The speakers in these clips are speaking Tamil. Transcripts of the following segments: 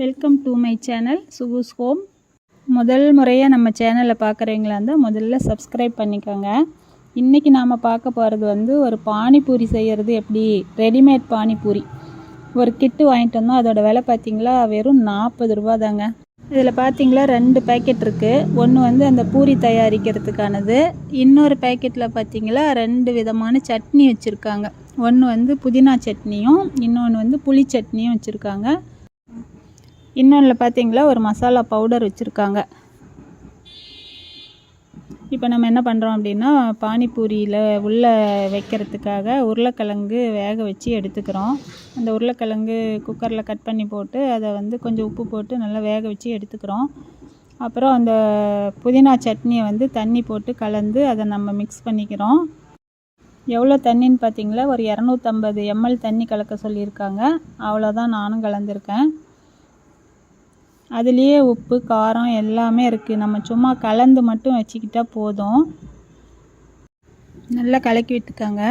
Welcome to my channel Sukus home. முதல் முறையாக நம்ம சேனலை பார்க்குறவங்களா இருந்தால் முதல்ல சப்ஸ்கிரைப் பண்ணிக்கோங்க. இன்றைக்கி நாம் பார்க்க போகிறது ஒரு பானிபூரி செய்கிறது எப்படி, ரெடிமேட் பானிபூரி ஒரு கிட்டு வாங்கிட்டு வந்தோம். அதோட விலை பார்த்திங்களா வெறும் 40 ரூபா தாங்க. இதில் பார்த்திங்களா 2 பேக்கெட் இருக்குது. ஒன்று அந்த பூரி தயாரிக்கிறதுக்கானது, இன்னொரு பேக்கெட்டில் பார்த்திங்களா 2 விதமான சட்னி வச்சுருக்காங்க. ஒன்று புதினா சட்னியும் இன்னொன்று புளி சட்னியும் வச்சுருக்காங்க. இன்னொன்றில் பார்த்திங்களா ஒரு மசாலா பவுடர் வச்சுருக்காங்க. இப்போ நம்ம என்ன பண்ணுறோம் அப்படின்னா, பானிபூரியில் உள்ளே வைக்கிறதுக்காக உருளைக்கிழங்கு வேக வச்சு எடுத்துக்கிறோம். அந்த உருளைக்கிழங்கு குக்கரில் கட் பண்ணி போட்டு அதை கொஞ்சம் உப்பு போட்டு நல்லா வேக வச்சு எடுத்துக்கிறோம். அப்புறம் அந்த புதினா சட்னியை தண்ணி போட்டு கலந்து அதை நம்ம மிக்ஸ் பண்ணிக்கிறோம். எவ்வளோ தண்ணின்னு பார்த்திங்களா ஒரு 250 ml தண்ணி கலக்க சொல்லியிருக்காங்க. அவ்வளோதான் நானும் கலந்துருக்கேன். அதுலேயே உப்பு காரம் எல்லாமே இருக்குது. நம்ம சும்மா கலந்து மட்டும் வச்சுக்கிட்டால் போதும். நல்லா கலக்கி விட்டுக்காங்க.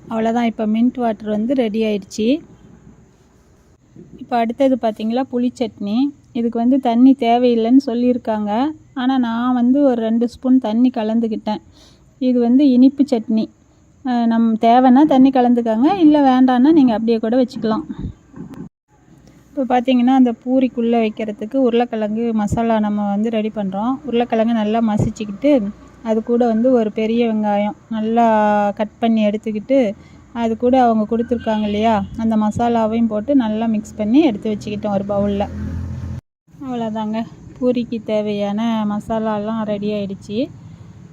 அவ்வளோதான். இப்போ மின்ட் வாட்டர் ரெடி ஆயிடுச்சு. இப்போ அடுத்தது பார்த்திங்களா புளி சட்னி. இதுக்கு தண்ணி தேவையில்லைன்னு சொல்லியிருக்காங்க. ஆனால் நான் ஒரு 2 ஸ்பூன் தண்ணி கலந்துக்கிட்டேன். இது இனிப்பு சட்னி. நம்ம தேவைன்னா தண்ணி கலந்துக்காங்க, இல்லை வேண்டான்னா நீங்கள் அப்படியே கூட வச்சுக்கலாம். இப்போ பார்த்திங்கன்னா அந்த பூரிக்குள்ளே வைக்கிறதுக்கு உருளைக்கிழங்கு மசாலா நம்ம ரெடி பண்ணுறோம். உருளைக்கிழங்கு நல்லா மசிச்சுக்கிட்டு அது கூட ஒரு பெரிய வெங்காயம் நல்லா கட் பண்ணி எடுத்துக்கிட்டு அது கூட அவங்க கொடுத்துருக்காங்க இல்லையா, அந்த மசாலாவையும் போட்டு நல்லா மிக்ஸ் பண்ணி எடுத்து வச்சுக்கிட்டோம் ஒரு பவுலில். அவ்வளோதாங்க, பூரிக்கு தேவையான மசாலாலாம் ரெடி ஆகிடுச்சு.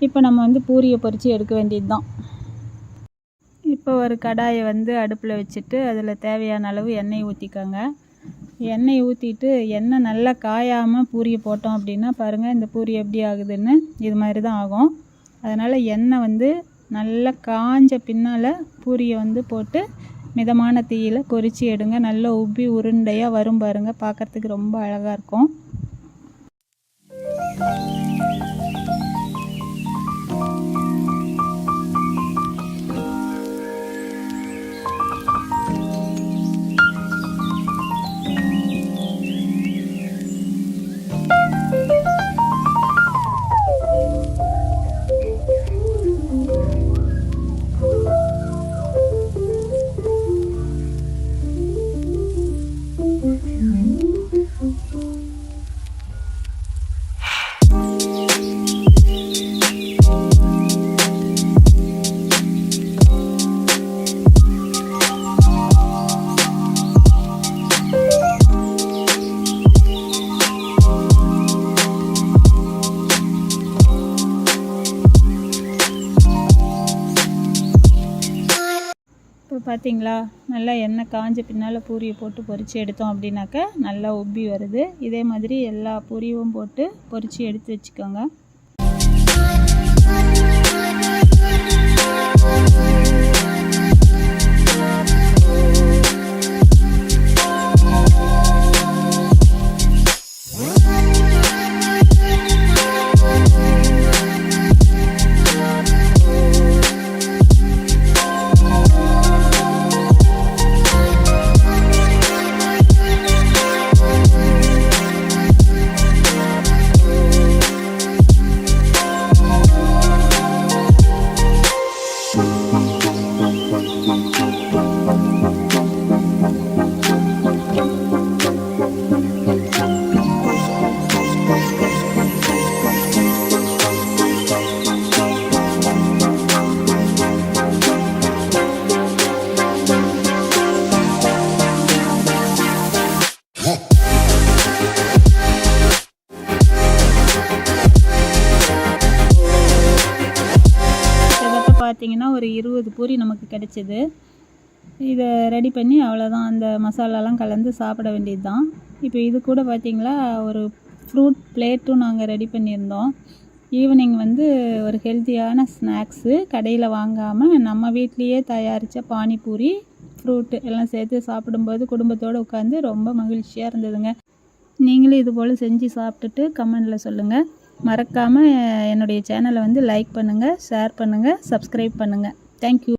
இப்போ நம்ம பூரியை பொரித்து எடுக்க வேண்டியது தான். இப்போ ஒரு கடாயை அடுப்பில் வச்சுட்டு அதில் தேவையான அளவு எண்ணெய் ஊற்றிக்கோங்க. எண்ணெய் ஊற்றிட்டு எண்ணெய் நல்லா காயாமல் பூரியை போட்டோம் அப்படின்னா பாருங்கள் இந்த பூரி எப்படி ஆகுதுன்னு. இது மாதிரி தான் ஆகும். அதனால் எண்ணெய் நல்லா காஞ்ச பின்னால் பூரியை போட்டு மிதமான தீயில் பொரித்து எடுங்க. நல்லா உப்பி உருண்டையாக வரும் பாருங்கள். பார்க்குறதுக்கு ரொம்ப அழகாக இருக்கும். இப்போ பார்த்திங்களா நல்லா எண்ணெய் காஞ்ச பின்னால் பூரியை போட்டு பொரித்து எடுத்தோம் அப்படின்னாக்கா நல்லா உப்பி வருது. இதே மாதிரி எல்லா பூரியும் போட்டு பொரித்து எடுத்து வச்சுக்கோங்க. பார்த்திங்கன்னா ஒரு 20 பூரி நமக்கு கிடைச்சிது. இதை ரெடி பண்ணி அவ்வளோதான், அந்த மசாலாலாம் கலந்து சாப்பிட வேண்டியது தான். இப்போ இது கூட பார்த்திங்களா ஒரு ஃப்ரூட் பிளேட்டும் நாங்கள் ரெடி பண்ணியிருந்தோம். ஈவினிங் ஒரு ஹெல்த்தியான ஸ்நாக்ஸு கடையில் வாங்காமல் நம்ம வீட்லேயே தயாரித்த பானிபூரி ஃப்ரூட்டு எல்லாம் சேர்த்து சாப்பிடும்போது குடும்பத்தோடு உட்காந்து ரொம்ப மகிழ்ச்சியாக இருந்ததுங்க. நீங்களும் இது போல் செஞ்சு சாப்பிட்டுட்டு கமெண்டில் சொல்லுங்கள். மறக்காமல் என்னுடைய சேனலை லைக் பண்ணுங்கள், ஷேர் பண்ணுங்கள், சப்ஸ்கிரைப் பண்ணுங்கள். தேங்க்யூ.